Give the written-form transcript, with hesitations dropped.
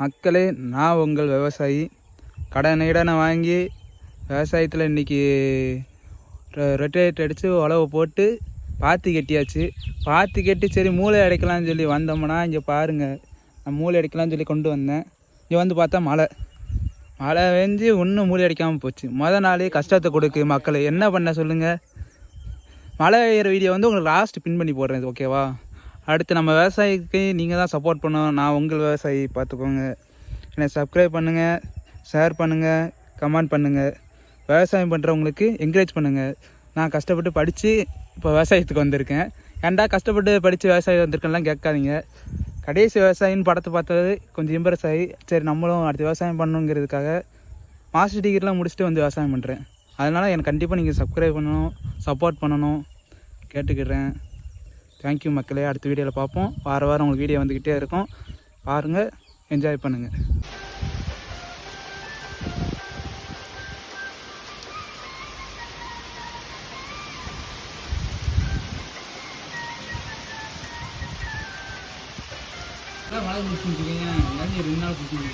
மக்களே, நான் உங்கள் விவசாயி. கடனை வாங்கி விவசாயத்தில் இன்றைக்கி ரொட்டேட் அடித்து உழவு போட்டு பாத்தி கட்டியாச்சு. பாத்தி கட்டி சரி மூளை அடைக்கலாம்னு சொல்லி வந்தோம்னா இங்கே பாருங்கள், நான் மூளை அடைக்கலாம்னு சொல்லி கொண்டு வந்தேன். இங்கே வந்து பார்த்தா மழை வெஞ்சு ஒன்றும் மூளை அடிக்காமல் போச்சு. நாளே கஷ்டத்தை கொடுக்கு மக்களை. என்ன பண்ண சொல்லுங்கள்? மழை பெய்கிற வீடியோ வந்து உங்களுக்கு லாஸ்ட் பின் பண்ணி போடுறேன், ஓகேவா? அடுத்து நம்ம விவசாயிக்கு நீங்கள் தான் சப்போர்ட் பண்ணணும். நான் உங்கள் விவசாயி, பார்த்துக்கோங்க. என்னை சப்ஸ்கிரைப் பண்ணுங்கள், ஷேர் பண்ணுங்கள், கமெண்ட் பண்ணுங்கள். விவசாயம் பண்ணுறவங்களுக்கு என்கரேஜ் பண்ணுங்கள். நான் கஷ்டப்பட்டு படித்து இப்போ விவசாயத்துக்கு வந்திருக்கேன். ஏன்டா கஷ்டப்பட்டு படித்து விவசாயம் வந்திருக்கேன்லாம் கேட்காதீங்க. கடைசி விவசாயின்னு படத்தை பார்த்தது கொஞ்சம் இம்ப்ரெஸ் ஆகி சரி நம்மளும் அடுத்து விவசாயம் பண்ணணுங்கிறதுக்காக மாஸ்டர் டிகிரிலாம் முடிச்சுட்டு வந்து விவசாயம் பண்ணுறேன். அதனால் எனக்கு கண்டிப்பாக நீங்கள் சப்ஸ்கிரைப் பண்ணணும், சப்போர்ட் பண்ணணும் கேட்டுக்கிறேன். தேங்க்யூ மக்களே. அடுத்த வீடியோவில் பார்ப்போம். வாரம் உங்களுக்கு வீடியோ வந்துக்கிட்டே இருக்கும். பாருங்கள், என்ஜாய் பண்ணுங்கள். மழை குடிச்சுட்டு இருக்கீங்க. 2 நாள் குடிச்சுட்டு